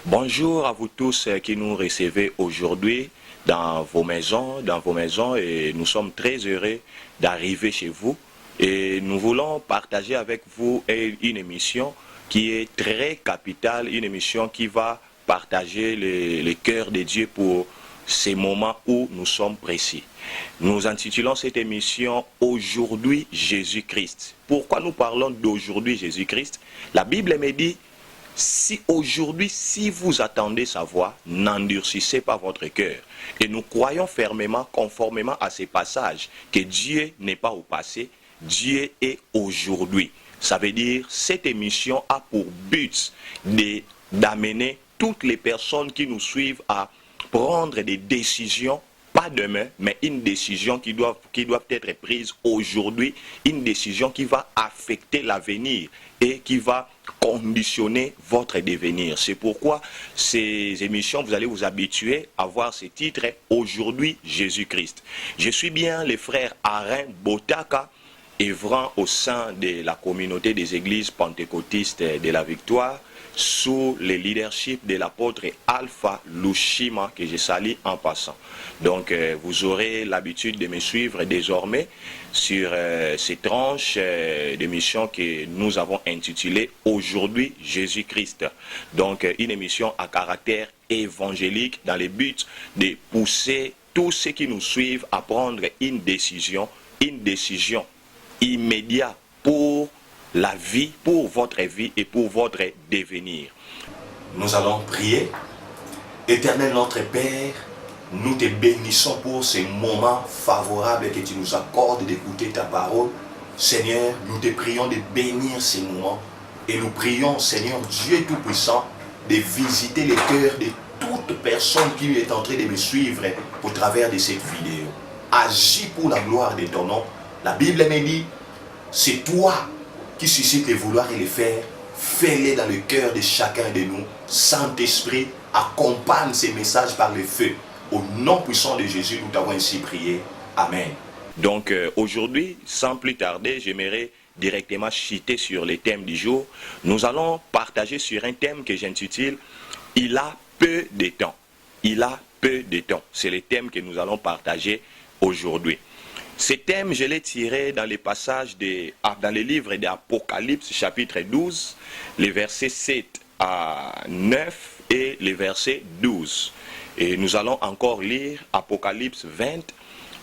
Bonjour à vous tous qui nous recevez aujourd'hui dans vos maisons et nous sommes très heureux d'arriver chez vous et nous voulons partager avec vous une émission qui est très capitale, une émission qui va partager le cœur de Dieu pour ces moments où nous sommes précis. Nous intitulons cette émission Aujourd'hui Jésus-Christ. Pourquoi nous parlons d'aujourd'hui Jésus-Christ? La Bible me dit: si aujourd'hui, si vous attendez sa voix, n'endurcissez pas votre cœur. Et nous croyons fermement, conformément à ces passages, que Dieu n'est pas au passé, Dieu est aujourd'hui. Ça veut dire, cette émission a pour but d'amener toutes les personnes qui nous suivent à prendre des décisions, pas demain, mais une décision qui doit être prise aujourd'hui, une décision qui va affecter l'avenir et qui va conditionner votre devenir. C'est pourquoi ces émissions, vous allez vous habituer à voir ces titres Aujourd'hui Jésus-Christ. Je suis bien le frère Alain Botaka, œuvrant au sein de la communauté des églises pentecôtistes de la Victoire, sous le leadership de l'apôtre Alpha Lushima, que je salue en passant. Donc, vous aurez l'habitude de me suivre désormais sur ces tranches d'émission que nous avons intitulées Aujourd'hui Jésus-Christ. Donc, une émission à caractère évangélique dans le but de pousser tous ceux qui nous suivent à prendre une décision immédiate pour la vie, pour votre vie et pour votre devenir. Nous allons prier. Éternel notre Père, nous te bénissons pour ces moments favorables que tu nous accordes d'écouter ta parole. Seigneur, nous te prions de bénir ces moments et nous prions, Seigneur Dieu Tout-Puissant, de visiter les cœurs de toute personne qui est en train de me suivre au travers de cette vidéo. Agis pour la gloire de ton nom. La Bible me dit, c'est toi qui suscite les vouloir et les faire, fais-les dans le cœur de chacun de nous. Saint-Esprit, accompagne ces messages par le feu. Au nom puissant de Jésus, nous t'avons ainsi prié. Amen. Donc aujourd'hui, sans plus tarder, j'aimerais directement chuter sur les thèmes du jour. Nous allons partager sur un thème que j'intitule « Il a peu de temps ». Il a peu de temps. C'est le thème que nous allons partager aujourd'hui. Ce thème, je l'ai tiré dans les passages dans les livres d'Apocalypse, chapitre 12, les versets 7 à 9 et les versets 12. Et nous allons encore lire Apocalypse 20,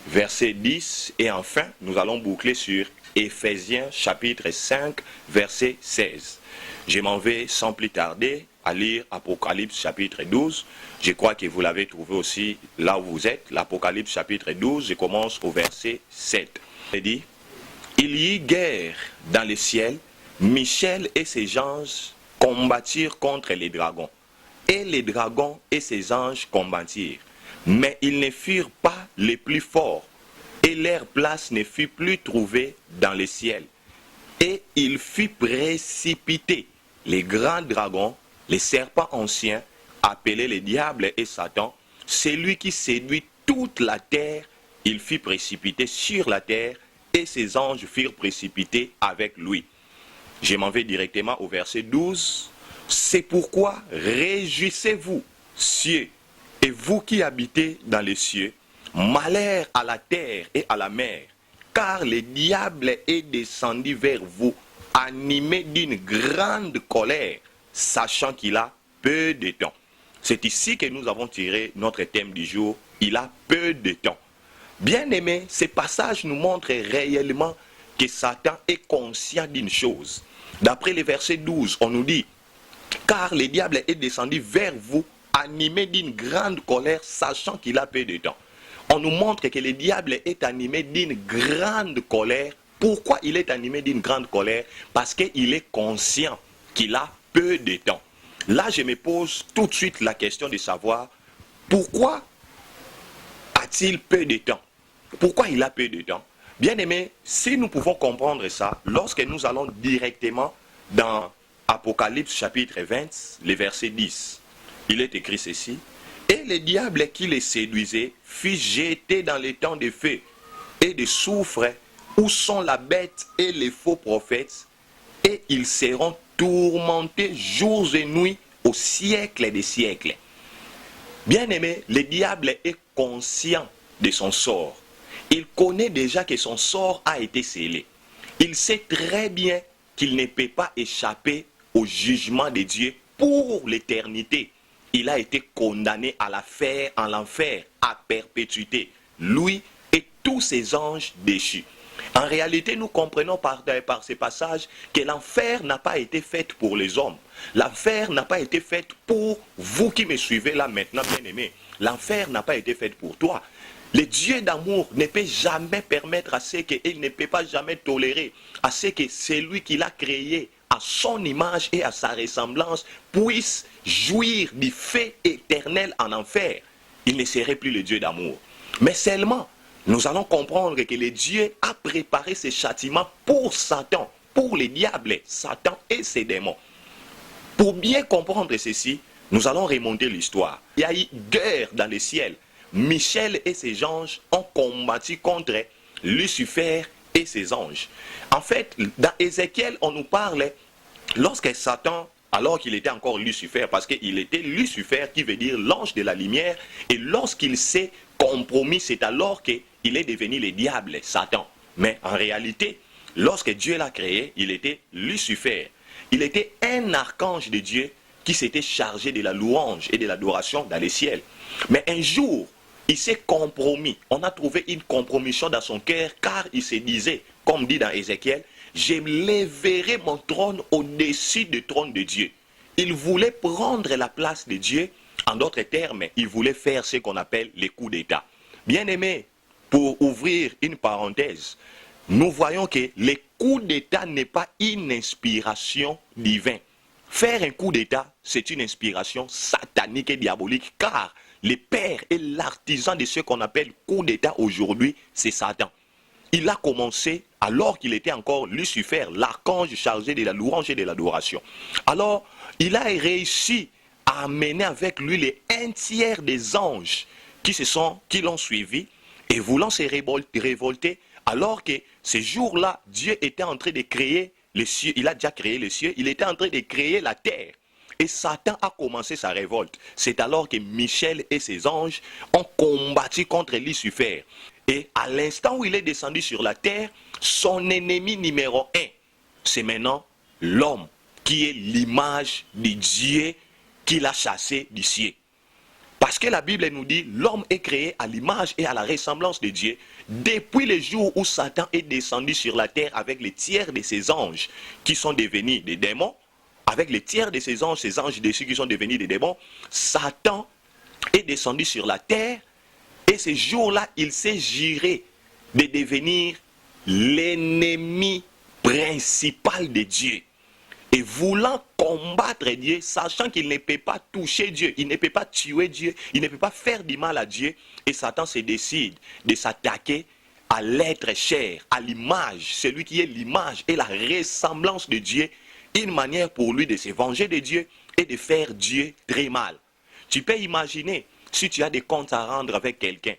verset 10, et enfin, nous allons boucler sur Éphésiens, chapitre 5, verset 16. Je m'en vais sans plus tarder à lire Apocalypse chapitre 12. Je crois que vous l'avez trouvé aussi là où vous êtes. L'Apocalypse chapitre 12, je commence au verset 7. Il dit, il y eut guerre dans le ciel. Michel et ses anges combattirent contre les dragons. Et les dragons et ses anges combattirent. Mais ils ne furent pas les plus forts. Et leur place ne fut plus trouvée dans le ciel. Et il fut précipité. Les grands dragons, les serpents anciens, appelés le diable et Satan, celui qui séduit toute la terre, il fut précipité sur la terre et ses anges furent précipités avec lui. Je m'en vais directement au verset 12. C'est pourquoi réjouissez-vous, cieux, et vous qui habitez dans les cieux, malheur à la terre et à la mer, car le diable est descendu vers vous, animé d'une grande colère, sachant qu'il a peu de temps. C'est ici que nous avons tiré notre thème du jour, il a peu de temps. Bien aimé, ces passages nous montrent réellement que Satan est conscient d'une chose. D'après le verset 12, on nous dit, car le diable est descendu vers vous, animé d'une grande colère, sachant qu'il a peu de temps. On nous montre que le diable est animé d'une grande colère. Pourquoi il est animé d'une grande colère? Parce qu'il est conscient qu'il a peu de temps. Là, je me pose tout de suite la question de savoir pourquoi a-t-il peu de temps? Pourquoi il a peu de temps? Bien aimé, si nous pouvons comprendre ça, lorsque nous allons directement dans Apocalypse chapitre 20, le verset 10, il est écrit ceci. Et le diable qui les séduisait fut jeté dans les temps de feu et de soufre, où sont la bête et les faux prophètes, et ils seront tourmentés jours et nuits au siècle des siècles. Bien aimé, le diable est conscient de son sort. Il connaît déjà que son sort a été scellé. Il sait très bien qu'il ne peut pas échapper au jugement de Dieu pour l'éternité. Il a été condamné à l'enfer, à perpétuité. Lui et tous ses anges déchus. En réalité, nous comprenons par ces passages que l'enfer n'a pas été fait pour les hommes. L'enfer n'a pas été fait pour vous qui me suivez là maintenant, bien-aimés. L'enfer n'a pas été fait pour toi. Le Dieu d'amour ne peut jamais permettre à ce qu'il ne peut pas jamais tolérer à ce que celui qu'il a créé à son image et à sa ressemblance puisse jouir du fait éternel en enfer. Il ne serait plus le Dieu d'amour. Mais seulement, nous allons comprendre que le Dieu a préparé ses châtiments pour Satan, pour les diables, Satan et ses démons. Pour bien comprendre ceci, nous allons remonter l'histoire. Il y a eu guerre dans le ciel. Michel et ses anges ont combattu contre Lucifer et ses anges. En fait, dans Ézéchiel, on nous parle lorsque Satan, alors qu'il était encore Lucifer, parce qu'il était Lucifer qui veut dire l'ange de la lumière, et lorsqu'il s'est compromis, c'est alors qu'il est devenu le diable, Satan. Mais en réalité, lorsque Dieu l'a créé, il était Lucifer. Il était un archange de Dieu qui s'était chargé de la louange et de l'adoration dans les ciels. Mais un jour, il s'est compromis. On a trouvé une compromission dans son cœur car il se disait, comme dit dans Ézéchiel, « Je lèverai mon trône au-dessus du trône de Dieu ». Il voulait prendre la place de Dieu. En d'autres termes, il voulait faire ce qu'on appelle les coups d'État. Bien aimé, pour ouvrir une parenthèse, nous voyons que les coups d'État n'est pas une inspiration divine. Faire un coup d'État, c'est une inspiration satanique et diabolique, car le père et l'artisan de ce qu'on appelle coup d'État aujourd'hui, c'est Satan. Il a commencé alors qu'il était encore Lucifer, l'archange chargé de la louange et de l'adoration. Alors, il a réussi à amener avec lui les un tiers des anges qui l'ont suivi et voulant se révolter, alors que ce jour-là, Dieu était en train de créer les cieux, il a déjà créé les cieux, il était en train de créer la terre. Et Satan a commencé sa révolte. C'est alors que Michel et ses anges ont combattu contre Lucifer. Et à l'instant où il est descendu sur la terre, son ennemi numéro 1, c'est maintenant l'homme, qui est l'image de Dieu qu'il a chassé du ciel. Parce que la Bible nous dit, l'homme est créé à l'image et à la ressemblance de Dieu. Depuis le jour où Satan est descendu sur la terre avec les tiers de ses anges qui sont devenus des démons, avec les tiers de ces anges déçus qui sont devenus des démons, Satan est descendu sur la terre et ce jour-là, il s'est juré de devenir l'ennemi principal de Dieu. Et voulant combattre Dieu, sachant qu'il ne peut pas toucher Dieu, il ne peut pas tuer Dieu, il ne peut pas faire du mal à Dieu, et Satan se décide de s'attaquer à l'être cher, à l'image, celui qui est l'image et la ressemblance de Dieu, une manière pour lui de se venger de Dieu et de faire Dieu très mal. Tu peux imaginer, si tu as des comptes à rendre avec quelqu'un,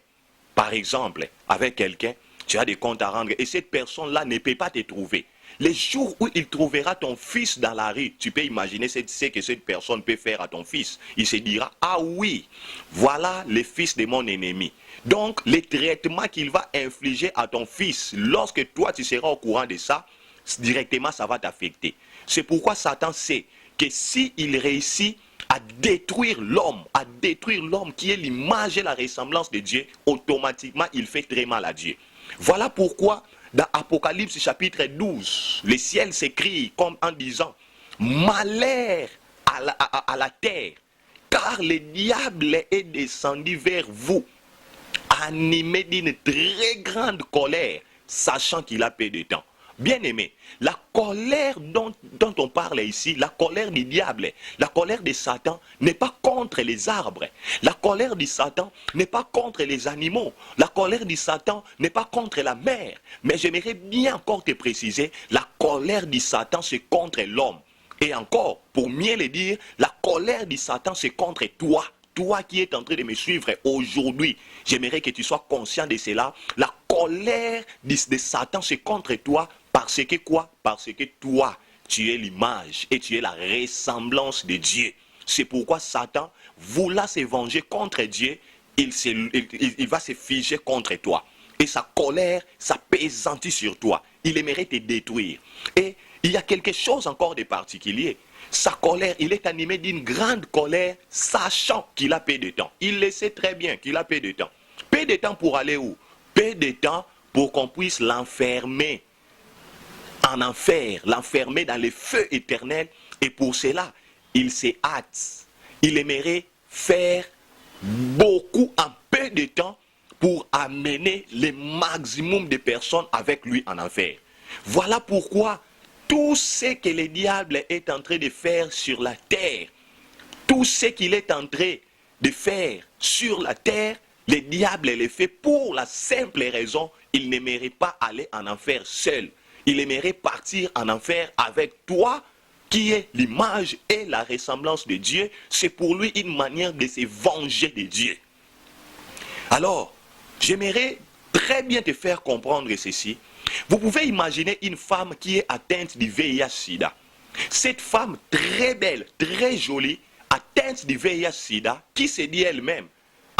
par exemple, avec quelqu'un, tu as des comptes à rendre et cette personne-là ne peut pas te trouver. Les jours où il trouvera ton fils dans la rue, tu peux imaginer ce que cette personne peut faire à ton fils. Il se dira, ah oui, voilà le fils de mon ennemi. Donc, le traitement qu'il va infliger à ton fils, lorsque toi tu seras au courant de ça, directement ça va t'affecter. C'est pourquoi Satan sait que s'il réussit à détruire l'homme qui est l'image et la ressemblance de Dieu, automatiquement il fait très mal à Dieu. Voilà pourquoi dans Apocalypse chapitre 12, le ciel s'écrit comme en disant « Malheur à la terre, car le diable est descendu vers vous, animé d'une très grande colère, sachant qu'il a peu de temps. » Bien aimé, la colère dont on parle ici, la colère du diable, la colère de Satan n'est pas contre les arbres. La colère de Satan n'est pas contre les animaux. La colère de Satan n'est pas contre la mer. Mais j'aimerais bien encore te préciser, la colère de Satan c'est contre l'homme. Et encore, pour mieux le dire, la colère de Satan c'est contre toi. Toi qui es en train de me suivre aujourd'hui, j'aimerais que tu sois conscient de cela. La colère de Satan c'est contre toi. Parce que quoi? Parce que toi, tu es l'image et tu es la ressemblance de Dieu. C'est pourquoi Satan, voulant se venger contre Dieu, il va se figer contre toi. Et sa colère s'apaisantit sur toi. Il aimerait te détruire. Et il y a quelque chose encore de particulier. Sa colère, il est animé d'une grande colère, sachant qu'il a peu de temps. Il le sait très bien qu'il a peu de temps. Peu de temps pour aller où? Peu de temps pour qu'on puisse l'enfermer en enfer, l'enfermer dans le feu éternel. Et pour cela, il se hâte. Il aimerait faire beaucoup en peu de temps pour amener le maximum de personnes avec lui en enfer. Voilà pourquoi tout ce que le diable est en train de faire sur la terre, tout ce qu'il est en train de faire sur la terre, le diable le fait pour la simple raison, il n'aimerait pas aller en enfer seul. Il aimerait partir en enfer avec toi, qui est l'image et la ressemblance de Dieu. C'est pour lui une manière de se venger de Dieu. Alors, j'aimerais très bien te faire comprendre ceci. Vous pouvez imaginer une femme qui est atteinte du VIH-Sida. Cette femme très belle, très jolie, atteinte du VIH-Sida, qui se dit elle-même,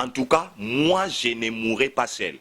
en tout cas, moi je ne mourrai pas seule.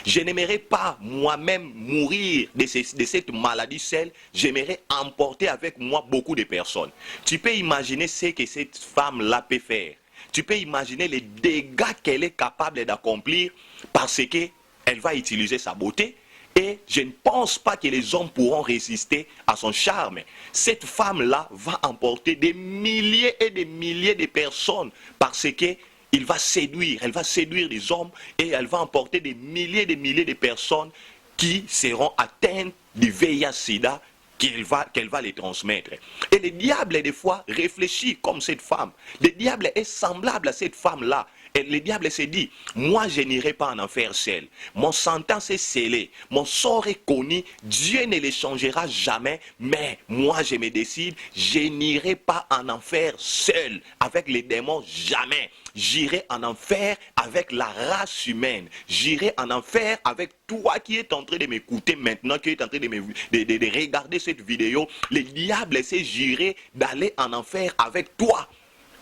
Je n'aimerais pas moi-même mourir de cette maladie seule. J'aimerais emporter avec moi beaucoup de personnes. Tu peux imaginer ce que cette femme-là peut faire. Tu peux imaginer les dégâts qu'elle est capable d'accomplir parce qu'elle va utiliser sa beauté. Et je ne pense pas que les hommes pourront résister à son charme. Cette femme-là va emporter des milliers et des milliers de personnes parce que elle va séduire les hommes et elle va emporter des milliers de personnes qui seront atteintes du VIH-Sida qu'elle va les transmettre. Et le diable, des fois, réfléchit comme cette femme. Le diable est semblable à cette femme-là. Et le diable se dit, moi je n'irai pas en enfer seul. Mon sentence est scellée, mon sort est connu, Dieu ne le changera jamais, mais moi je me décide, je n'irai pas en enfer seul, avec les démons, jamais. J'irai en enfer avec la race humaine. J'irai en enfer avec toi qui es en train de m'écouter maintenant, qui est en train de regarder cette vidéo. Le diable sait j'irai d'aller en enfer avec toi.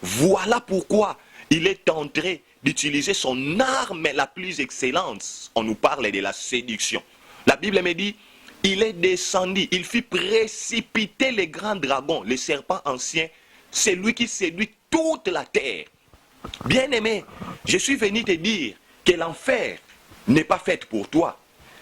Voilà pourquoi il est en train d'utiliser son arme la plus excellente. On nous parle de la séduction. La Bible me dit, il est descendu, il fit précipiter les grands dragons, les serpents anciens. C'est lui qui séduit toute la terre. Bien-aimé, je suis venu te dire que l'enfer n'est pas fait pour toi.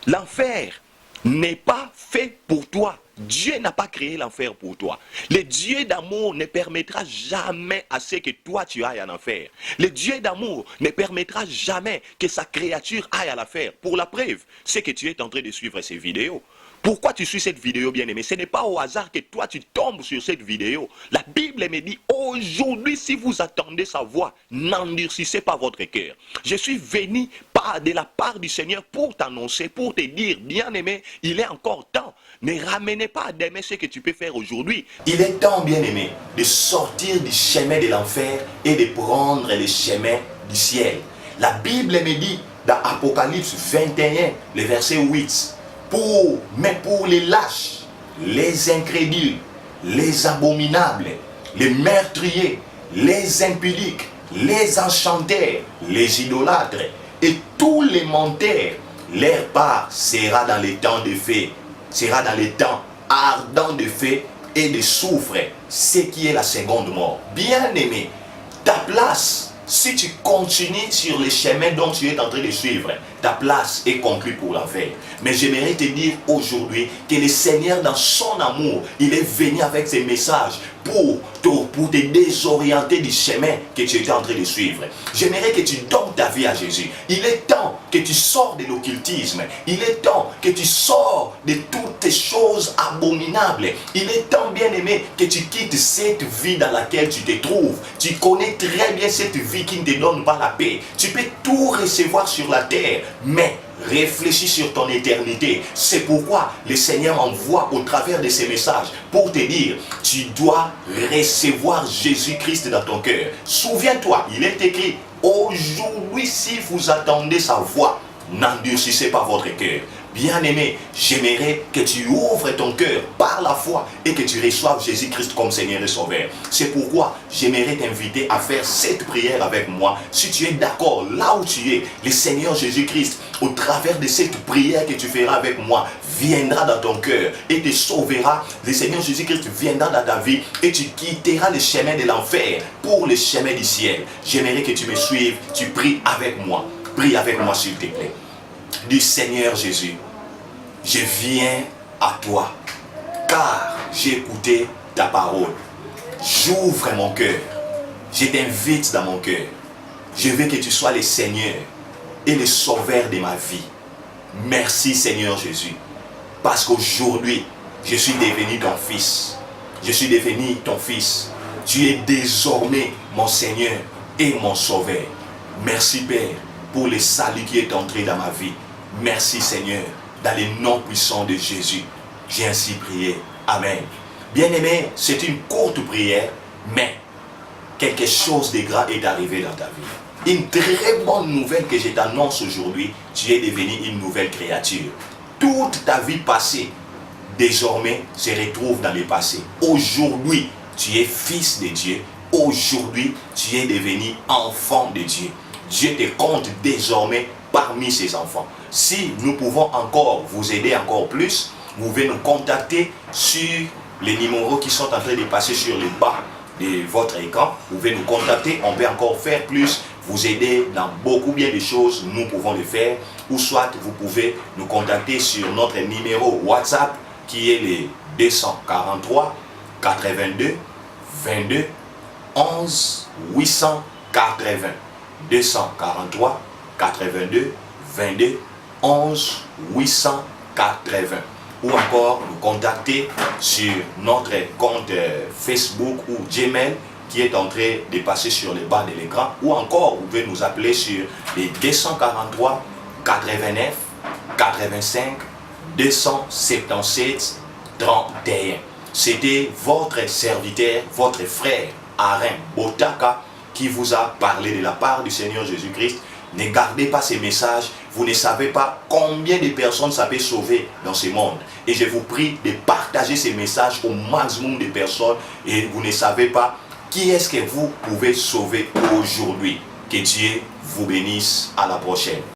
L'enfer n'est pas fait pour toi. Dieu n'a pas créé l'enfer pour toi. Le Dieu d'amour ne permettra jamais à ce que toi tu ailles en enfer. Le Dieu d'amour ne permettra jamais que sa créature aille à l'enfer. Pour la preuve, c'est que tu es en train de suivre ces vidéos. Pourquoi tu suis cette vidéo, bien-aimé? Ce n'est pas au hasard que toi tu tombes sur cette vidéo. La Bible me dit, aujourd'hui, si vous attendez sa voix, n'endurcissez pas votre cœur. Je suis venu de la part du Seigneur pour t'annoncer, pour te dire, bien-aimé, il est encore temps. Ne ramenez pas à demain ce que tu peux faire aujourd'hui. Il est temps, bien-aimé, de sortir du chemin de l'enfer et de prendre le chemin du ciel. La Bible me dit, dans Apocalypse 21, le verset 8, mais pour les lâches, les incrédules, les abominables, les meurtriers, les impudiques, les enchanteurs, les idolâtres et tous les menteurs, leur part sera dans les temps de feu, sera dans les temps ardents de feu et de soufre, ce qui est la seconde mort. Bien-aimé, ta place, si tu continues sur les chemins dont tu es en train de suivre, ta place est conclue pour l'enfer. Mais j'aimerais te dire aujourd'hui que le Seigneur, dans son amour, il est venu avec ses messages pour te désorienter du chemin que tu étais en train de suivre. J'aimerais que tu donnes ta vie à Jésus. Il est temps que tu sors de l'occultisme. Il est temps que tu sors de toutes ces choses abominables. Il est temps, bien-aimé, que tu quittes cette vie dans laquelle tu te trouves. Tu connais très bien cette vie qui ne te donne pas la paix. Tu peux tout recevoir sur la terre, mais réfléchis sur ton éternité. C'est pourquoi le Seigneur envoie au travers de ces messages pour te dire, tu dois recevoir Jésus-Christ dans ton cœur. Souviens-toi, il est écrit, aujourd'hui si vous attendez sa voix, n'endurcissez pas votre cœur. Bien-aimé, j'aimerais que tu ouvres ton cœur par la foi et que tu reçoives Jésus-Christ comme Seigneur et Sauveur. C'est pourquoi j'aimerais t'inviter à faire cette prière avec moi. Si tu es d'accord, là où tu es, le Seigneur Jésus-Christ, au travers de cette prière que tu feras avec moi, viendra dans ton cœur et te sauvera. Le Seigneur Jésus-Christ viendra dans ta vie et tu quitteras le chemin de l'enfer pour le chemin du ciel. J'aimerais que tu me suives, tu pries avec moi. Prie avec moi s'il te plaît. Du Seigneur Jésus, je viens à toi, car j'ai écouté ta parole. J'ouvre mon cœur, je t'invite dans mon cœur. Je veux que tu sois le Seigneur et le Sauveur de ma vie. Merci Seigneur Jésus, parce qu'aujourd'hui, je suis devenu ton fils. Je suis devenu ton fils. Tu es désormais mon Seigneur et mon Sauveur. Merci Père pour le salut qui est entré dans ma vie. Merci Seigneur, dans le nom puissant de Jésus. J'ai ainsi prié. Amen. Bien-aimé, c'est une courte prière, mais quelque chose de grand est arrivé dans ta vie. Une très bonne nouvelle que je t'annonce aujourd'hui, tu es devenu une nouvelle créature. Toute ta vie passée, désormais, se retrouve dans le passé. Aujourd'hui, tu es fils de Dieu. Aujourd'hui, tu es devenu enfant de Dieu. Dieu te compte désormais parmi ses enfants. Si nous pouvons encore vous aider encore plus, vous pouvez nous contacter sur les numéros qui sont en train de passer sur le bas de votre écran. Vous pouvez nous contacter, on peut encore faire plus, vous aider dans beaucoup bien de choses, nous pouvons le faire. Ou soit vous pouvez nous contacter sur notre numéro WhatsApp qui est le 243 82 22 11 880. 243 82 22 11 880. Ou encore nous contacter sur notre compte Facebook ou Gmail qui est en train de passer sur le bas de l'écran. Ou encore vous pouvez nous appeler sur les 243 89 85 277 31. C'était votre serviteur, votre frère Alain Botaka qui vous a parlé de la part du Seigneur Jésus-Christ. Ne gardez pas ces messages. Vous ne savez pas combien de personnes ça peut sauver dans ce monde. Et je vous prie de partager ces messages au maximum de personnes. Et vous ne savez pas qui est-ce que vous pouvez sauver aujourd'hui. Que Dieu vous bénisse. À la prochaine.